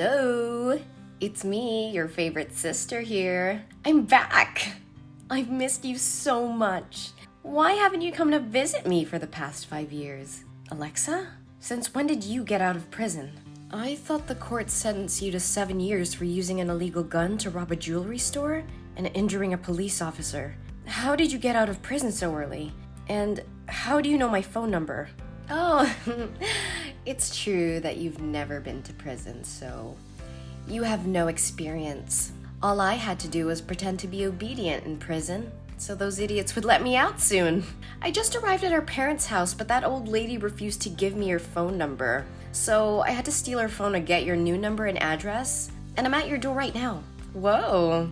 Hello, it's me, your favorite sister here. I'm back. I've missed you so much. Why haven't you come to visit me for the past 5 years? Alexa, since when did you get out of prison? I thought the court sentenced you to 7 years for using an illegal gun to rob a jewelry store and injuring a police officer. How did you get out of prison so early? And how do you know my phone number? Oh, it's true that you've never been to prison, so you have no experience. All I had to do was pretend to be obedient in prison, so those idiots would let me out soon. I just arrived at our parents' house, but that old lady refused to give me her phone number. So I had to steal her phone to get your new number and address, and I'm at your door right now. Whoa,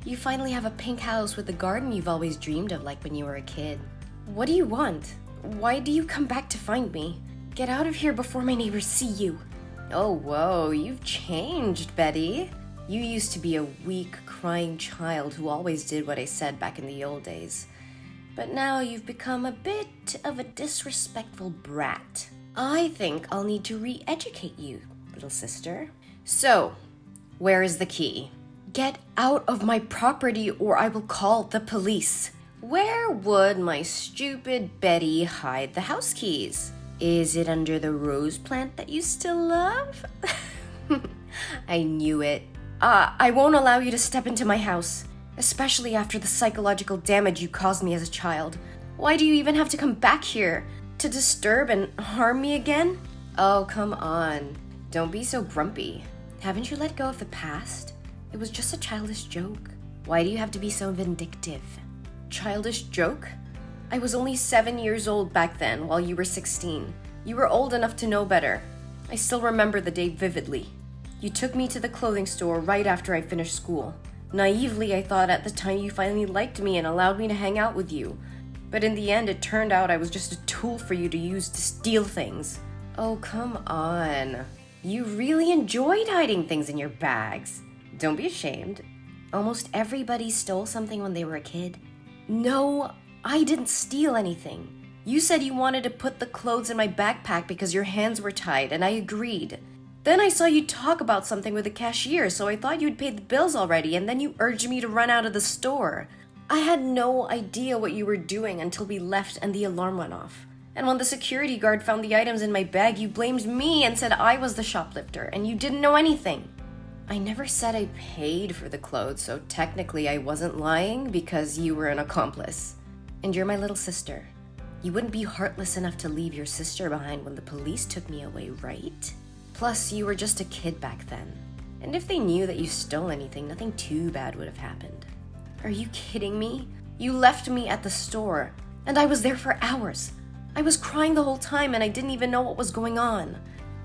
you finally have a pink house with the garden you've always dreamed of like when you were a kid. What do you want? Why do you come back to find me? Get out of here before my neighbors see you. Oh, whoa, you've changed, Betty. You used to be a weak, crying child who always did what I said back in the old days. But now you've become a bit of a disrespectful brat. I think I'll need to re-educate you, little sister. So, where is the key? Get out of my property or I will call the police. Where would my stupid Betty hide the house keys? Is it under the rose plant that you still love? I knew it. I won't allow you to step into my house, especially after the psychological damage you caused me as a child. Why do you even have to come back here? To disturb and harm me again? Oh, come on. Don't be so grumpy. Haven't you let go of the past? It was just a childish joke. Why do you have to be so vindictive? Childish joke? I was only 7 years old back then, while you were 16. You were old enough to know better. I still remember the day vividly. You took me to the clothing store right after I finished school. Naively, I thought at the time you finally liked me and allowed me to hang out with you. But in the end, it turned out I was just a tool for you to use to steal things. Oh, come on. You really enjoyed hiding things in your bags. Don't be ashamed. Almost everybody stole something when they were a kid. No, I didn't steal anything. You said you wanted to put the clothes in my backpack because your hands were tied, and I agreed. Then I saw you talk about something with the cashier, so I thought you'd paid the bills already, and then you urged me to run out of the store. I had no idea what you were doing until we left and the alarm went off. And when the security guard found the items in my bag, you blamed me and said I was the shoplifter, and you didn't know anything. I never said I paid for the clothes, so technically I wasn't lying because you were an accomplice. And you're my little sister. You wouldn't be heartless enough to leave your sister behind when the police took me away, right? Plus, you were just a kid back then. And if they knew that you stole anything, nothing too bad would have happened. Are you kidding me? You left me at the store, and I was there for hours. I was crying the whole time, and I didn't even know what was going on.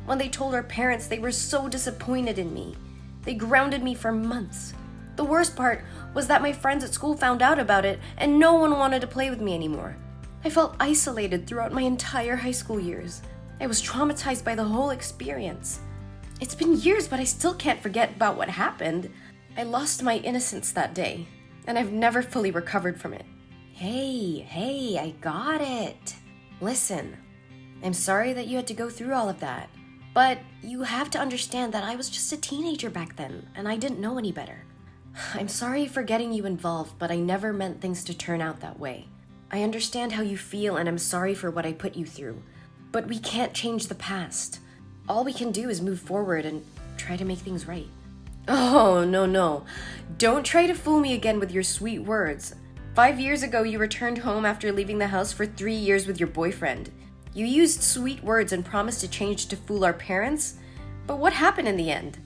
When they told our parents, they were so disappointed in me. They grounded me for months. The worst part was that my friends at school found out about it, and no one wanted to play with me anymore. I felt isolated throughout my entire high school years. I was traumatized by the whole experience. It's been years, but I still can't forget about what happened. I lost my innocence that day, and I've never fully recovered from it. Hey, I got it. Listen, I'm sorry that you had to go through all of that, but you have to understand that I was just a teenager back then, and I didn't know any better. I'm sorry for getting you involved, but I never meant things to turn out that way. I understand how you feel, and I'm sorry for what I put you through. But we can't change the past. All we can do is move forward and try to make things right. Oh, no. Don't try to fool me again with your sweet words. 5 years ago, you returned home after leaving the house for 3 years with your boyfriend. You used sweet words and promised to change to fool our parents. But what happened in the end?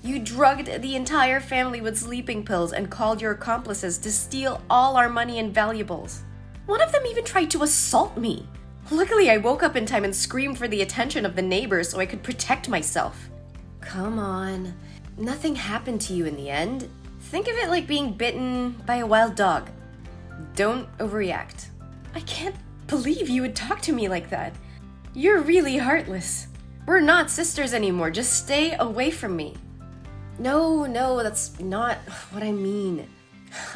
You drugged the entire family with sleeping pills and called your accomplices to steal all our money and valuables. One of them even tried to assault me. Luckily, I woke up in time and screamed for the attention of the neighbors so I could protect myself. Come on. Nothing happened to you in the end. Think of it like being bitten by a wild dog. Don't overreact. I can't believe you would talk to me like that. You're really heartless. We're not sisters anymore. Just stay away from me. No, that's not what I mean.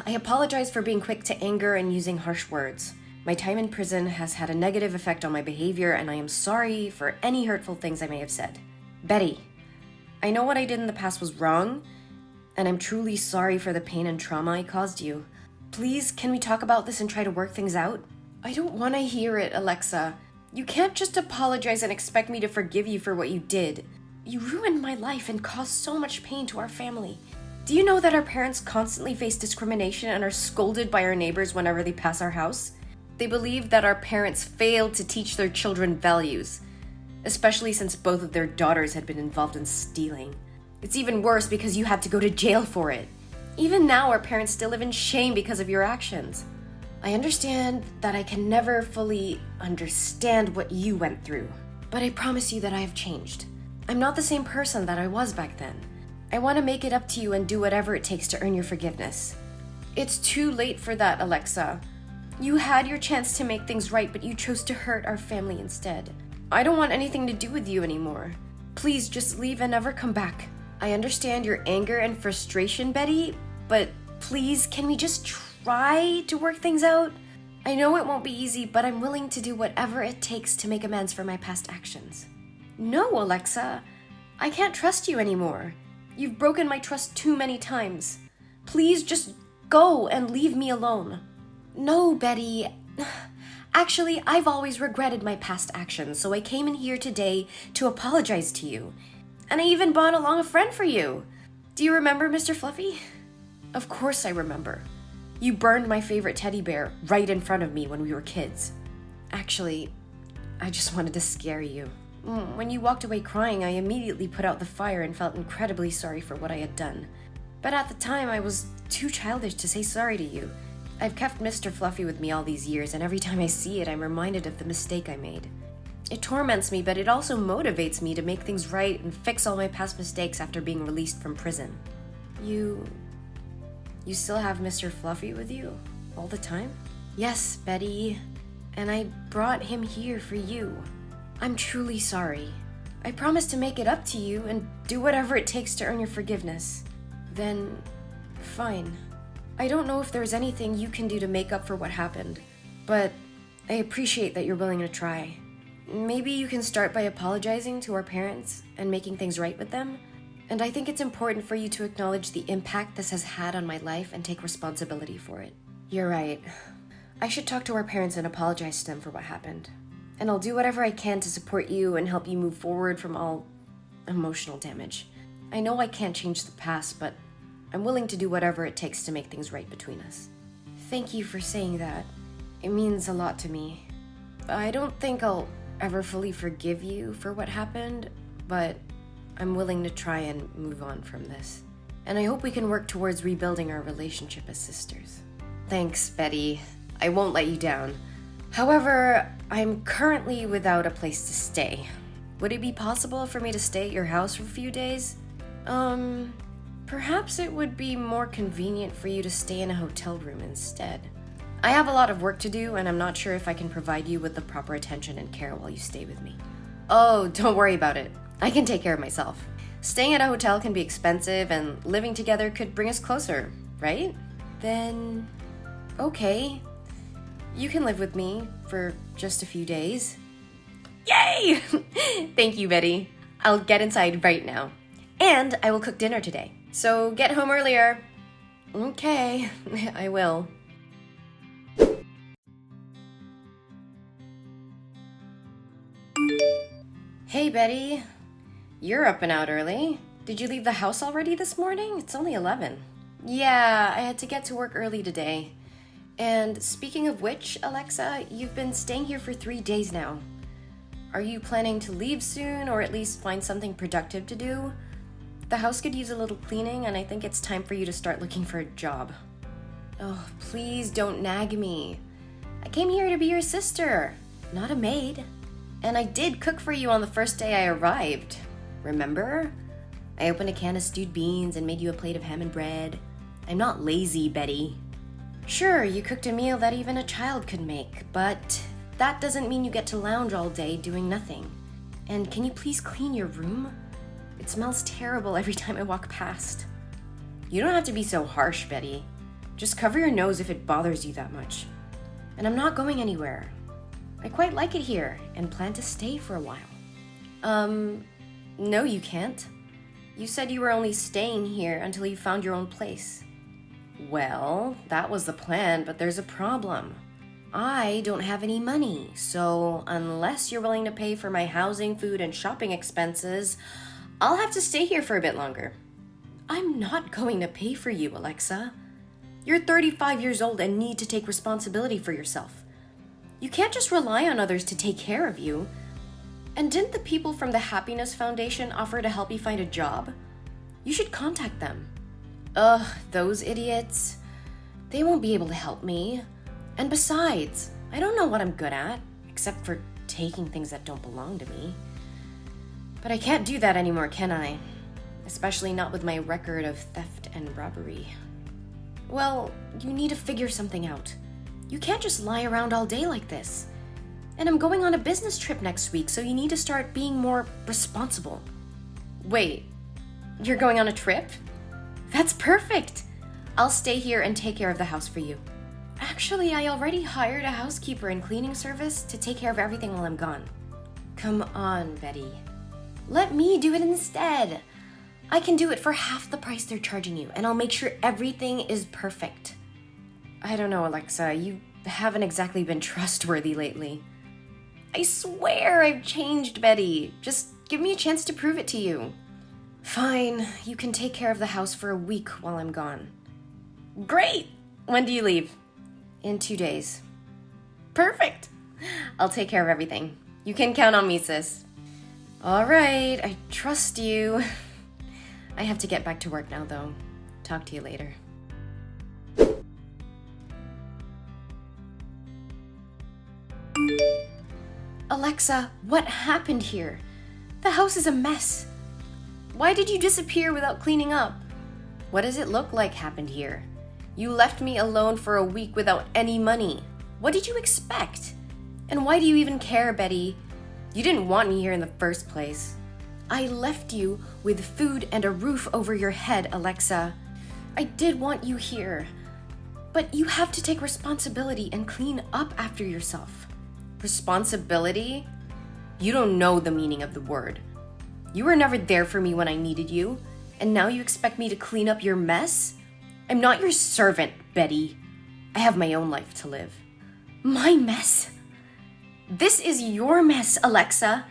I apologize for being quick to anger and using harsh words. My time in prison has had a negative effect on my behavior, and I am sorry for any hurtful things I may have said. Betty, I know what I did in the past was wrong, and I'm truly sorry for the pain and trauma I caused you. Please, can we talk about this and try to work things out? I don't want to hear it, Alexa. You can't just apologize and expect me to forgive you for what you did. You ruined my life and caused so much pain to our family. Do you know that our parents constantly face discrimination and are scolded by our neighbors whenever they pass our house? They believe that our parents failed to teach their children values, especially since both of their daughters had been involved in stealing. It's even worse because you had to go to jail for it. Even now, our parents still live in shame because of your actions. I understand that I can never fully understand what you went through, but I promise you that I have changed. I'm not the same person that I was back then. I want to make it up to you and do whatever it takes to earn your forgiveness. It's too late for that, Alexa. You had your chance to make things right, but you chose to hurt our family instead. I don't want anything to do with you anymore. Please just leave and never come back. I understand your anger and frustration, Betty, but please, can we just try to work things out? I know it won't be easy, but I'm willing to do whatever it takes to make amends for my past actions. No, Alexa. I can't trust you anymore. You've broken my trust too many times. Please just go and leave me alone. No, Betty. Actually, I've always regretted my past actions, so I came in here today to apologize to you. And I even brought along a friend for you. Do you remember Mr. Fluffy? Of course I remember. You burned my favorite teddy bear right in front of me when we were kids. Actually, I just wanted to scare you. When you walked away crying, I immediately put out the fire and felt incredibly sorry for what I had done. But at the time, I was too childish to say sorry to you. I've kept Mr. Fluffy with me all these years, and every time I see it, I'm reminded of the mistake I made. It torments me, but it also motivates me to make things right and fix all my past mistakes after being released from prison. You still have Mr. Fluffy with you all the time? Yes, Betty. And I brought him here for you. I'm truly sorry. I promise to make it up to you and do whatever it takes to earn your forgiveness. Then, fine. I don't know if there's anything you can do to make up for what happened, but I appreciate that you're willing to try. Maybe you can start by apologizing to our parents and making things right with them. And I think it's important for you to acknowledge the impact this has had on my life and take responsibility for it. You're right. I should talk to our parents and apologize to them for what happened. And I'll do whatever I can to support you and help you move forward from all emotional damage. I know I can't change the past, but I'm willing to do whatever it takes to make things right between us. Thank you for saying that. It means a lot to me. I don't think I'll ever fully forgive you for what happened, but I'm willing to try and move on from this. And I hope we can work towards rebuilding our relationship as sisters. Thanks, Betty. I won't let you down. However, I'm currently without a place to stay. Would it be possible for me to stay at your house for a few days? Perhaps it would be more convenient for you to stay in a hotel room instead. I have a lot of work to do, and I'm not sure if I can provide you with the proper attention and care while you stay with me. Oh, don't worry about it. I can take care of myself. Staying at a hotel can be expensive, and living together could bring us closer, right? Then, okay. You can live with me for just a few days. Yay! Thank you, Betty. I'll get inside right now. And I will cook dinner today. So get home earlier. Okay, I will. Hey, Betty. You're up and out early. Did you leave the house already this morning? It's only 11. Yeah, I had to get to work early today. And speaking of which, Alexa, you've been staying here for 3 days now. Are you planning to leave soon, or at least find something productive to do? The house could use a little cleaning, and I think it's time for you to start looking for a job. Oh, please don't nag me. I came here to be your sister, not a maid. And I did cook for you on the first day I arrived. Remember? I opened a can of stewed beans and made you a plate of ham and bread. I'm not lazy, Betty. Sure, you cooked a meal that even a child could make, but that doesn't mean you get to lounge all day doing nothing. And can you please clean your room? It smells terrible every time I walk past. You don't have to be so harsh, Betty. Just cover your nose if it bothers you that much. And I'm not going anywhere. I quite like it here and plan to stay for a while. No, you can't. You said you were only staying here until you found your own place. Well, that was the plan, but there's a problem. I don't have any money, so unless you're willing to pay for my housing, food, and shopping expenses, I'll have to stay here for a bit longer. I'm not going to pay for you, Alexa. You're 35 years old and need to take responsibility for yourself. You can't just rely on others to take care of you. And didn't the people from the Happiness Foundation offer to help you find a job? You should contact them. Ugh, those idiots. They won't be able to help me. And besides, I don't know what I'm good at, except for taking things that don't belong to me. But I can't do that anymore, can I? Especially not with my record of theft and robbery. Well, you need to figure something out. You can't just lie around all day like this. And I'm going on a business trip next week, so you need to start being more responsible. Wait, you're going on a trip? That's perfect! I'll stay here and take care of the house for you. Actually, I already hired a housekeeper and cleaning service to take care of everything while I'm gone. Come on, Betty. Let me do it instead. I can do it for half the price they're charging you, and I'll make sure everything is perfect. I don't know, Alexa. You haven't exactly been trustworthy lately. I swear I've changed, Betty. Just give me a chance to prove it to you. Fine, you can take care of the house for a week while I'm gone. Great! When do you leave? In 2 days. Perfect! I'll take care of everything. You can count on me, sis. All right, I trust you. I have to get back to work now, though. Talk to you later. Alexa, what happened here? The house is a mess. Why did you disappear without cleaning up? What does it look like happened here? You left me alone for a week without any money. What did you expect? And why do you even care, Betty? You didn't want me here in the first place. I left you with food and a roof over your head, Alexa. I did want you here. But you have to take responsibility and clean up after yourself. Responsibility? You don't know the meaning of the word. You were never there for me when I needed you, and now you expect me to clean up your mess? I'm not your servant, Betty. I have my own life to live. My mess? This is your mess, Alexa.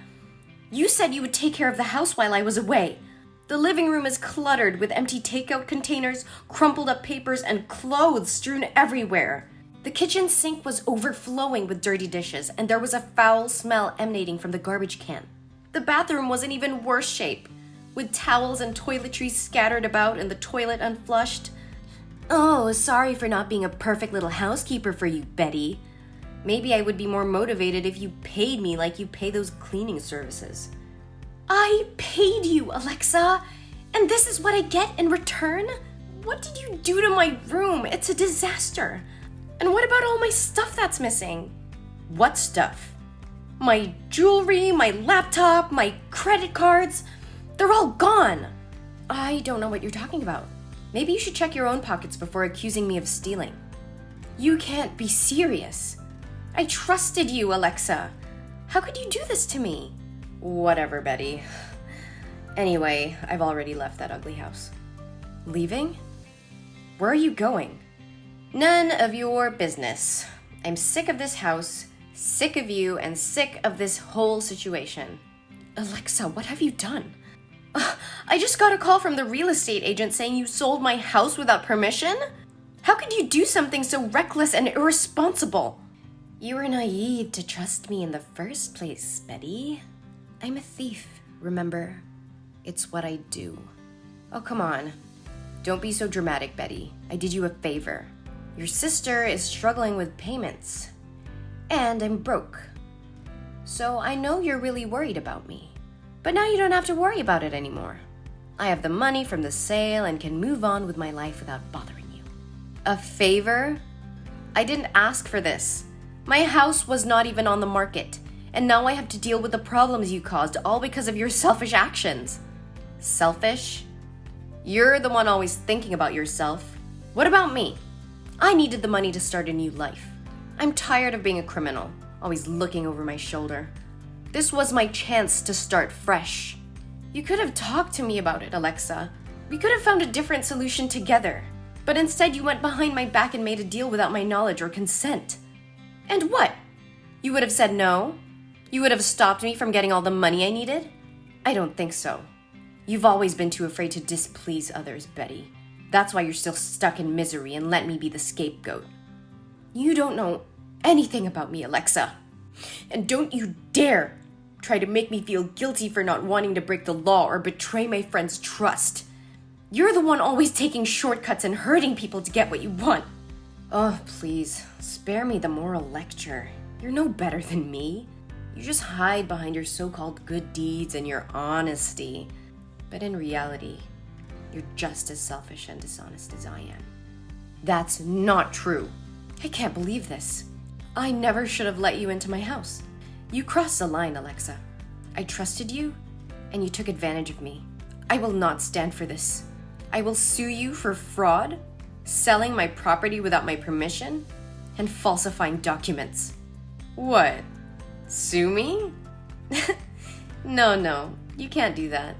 You said you would take care of the house while I was away. The living room is cluttered with empty takeout containers, crumpled up papers, and clothes strewn everywhere. The kitchen sink was overflowing with dirty dishes, and there was a foul smell emanating from the garbage can. The bathroom was in even worse shape, with towels and toiletries scattered about and the toilet unflushed. Oh, sorry for not being a perfect little housekeeper for you, Betty. Maybe I would be more motivated if you paid me like you pay those cleaning services. I paid you, Alexa, and this is what I get in return? What did you do to my room? It's a disaster. And what about all my stuff that's missing? What stuff? My jewelry, my laptop, my credit cards, they're all gone. I don't know what you're talking about. Maybe you should check your own pockets before accusing me of stealing. You can't be serious. I trusted you, Alexa. How could you do this to me? Whatever, Betty. Anyway, I've already left that ugly house. Leaving? Where are you going? None of your business. I'm sick of this house, sick of you, and sick of this whole situation. Alexa, what have you done? I just got a call from the real estate agent saying you sold my house without permission? How could you do something so reckless and irresponsible? You were naive to trust me in the first place, Betty. I'm a thief, remember? It's what I do. Oh, come on. Don't be so dramatic, Betty. I did you a favor. Your sister is struggling with payments. And I'm broke. So I know you're really worried about me. But now you don't have to worry about it anymore. I have the money from the sale and can move on with my life without bothering you. A favor? I didn't ask for this. My house was not even on the market, and now I have to deal with the problems you caused, all because of your selfish actions. Selfish? You're the one always thinking about yourself. What about me? I needed the money to start a new life. I'm tired of being a criminal, always looking over my shoulder. This was my chance to start fresh. You could have talked to me about it, Alexa. We could have found a different solution together. But instead you went behind my back and made a deal without my knowledge or consent. And what? You would have said no? You would have stopped me from getting all the money I needed? I don't think so. You've always been too afraid to displease others, Betty. That's why you're still stuck in misery and let me be the scapegoat. You don't know anything about me, Alexa. And don't you dare try to make me feel guilty for not wanting to break the law or betray my friend's trust. You're the one always taking shortcuts and hurting people to get what you want. Oh, please, spare me the moral lecture. You're no better than me. You just hide behind your so-called good deeds and your honesty. But in reality, you're just as selfish and dishonest as I am. That's not true. I can't believe this. I never should have let you into my house. You crossed the line, Alexa. I trusted you, and you took advantage of me. I will not stand for this. I will sue you for fraud, selling my property without my permission, and falsifying documents. What? Sue me? No, you can't do that.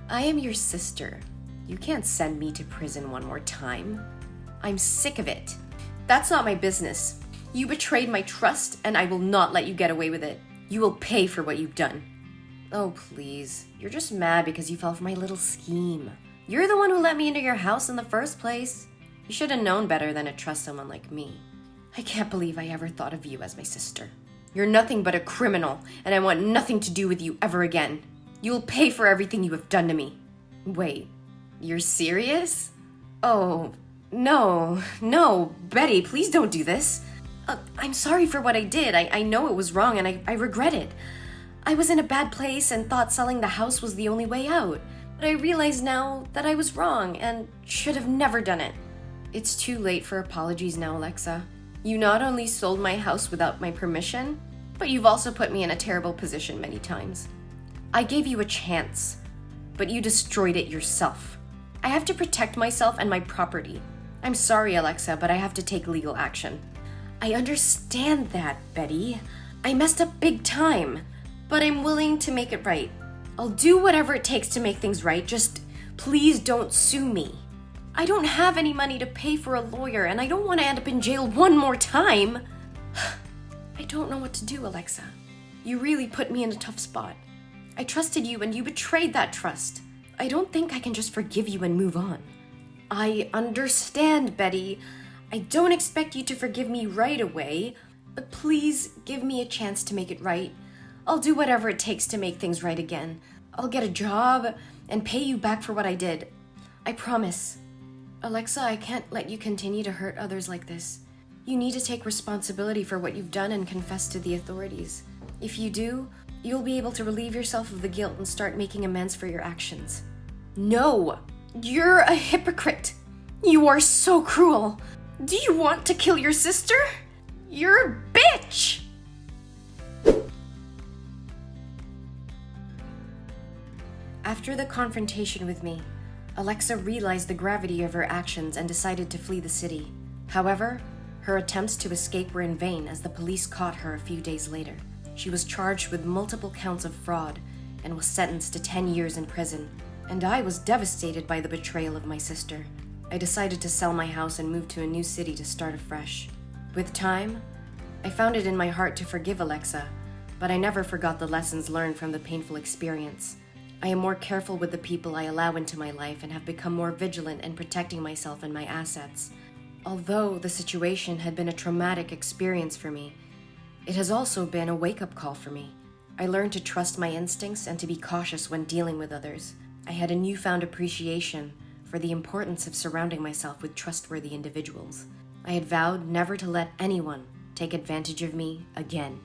I am your sister. You can't send me to prison one more time. I'm sick of it. That's not my business. You betrayed my trust, and I will not let you get away with it. You will pay for what you've done. Oh, please. You're just mad because you fell for my little scheme. You're the one who let me into your house in the first place. You should have known better than to trust someone like me. I can't believe I ever thought of you as my sister. You're nothing but a criminal, and I want nothing to do with you ever again. You will pay for everything you have done to me. Wait, you're serious? Oh, no, Betty, please don't do this. I'm sorry for what I did. I know it was wrong, and I regret it. I was in a bad place and thought selling the house was the only way out. But I realize now that I was wrong and should have never done it. It's too late for apologies now, Alexa. You not only sold my house without my permission, but you've also put me in a terrible position many times. I gave you a chance, but you destroyed it yourself. I have to protect myself and my property. I'm sorry, Alexa, but I have to take legal action. I understand that, Betty. I messed up big time, but I'm willing to make it right. I'll do whatever it takes to make things right. Just please don't sue me. I don't have any money to pay for a lawyer, and I don't want to end up in jail one more time. I don't know what to do, Alexa. You really put me in a tough spot. I trusted you, and you betrayed that trust. I don't think I can just forgive you and move on. I understand, Betty. I don't expect you to forgive me right away, but please give me a chance to make it right. I'll do whatever it takes to make things right again. I'll get a job and pay you back for what I did. I promise. Alexa, I can't let you continue to hurt others like this. You need to take responsibility for what you've done and confess to the authorities. If you do, you'll be able to relieve yourself of the guilt and start making amends for your actions. No! You're a hypocrite! You are so cruel! Do you want to kill your sister? You're a bitch! After the confrontation with me, Alexa realized the gravity of her actions and decided to flee the city. However, her attempts to escape were in vain as the police caught her a few days later. She was charged with multiple counts of fraud and was sentenced to 10 years in prison. And I was devastated by the betrayal of my sister. I decided to sell my house and move to a new city to start afresh. With time, I found it in my heart to forgive Alexa, but I never forgot the lessons learned from the painful experience. I am more careful with the people I allow into my life and have become more vigilant in protecting myself and my assets. Although the situation had been a traumatic experience for me, it has also been a wake-up call for me. I learned to trust my instincts and to be cautious when dealing with others. I had a newfound appreciation for the importance of surrounding myself with trustworthy individuals. I had vowed never to let anyone take advantage of me again.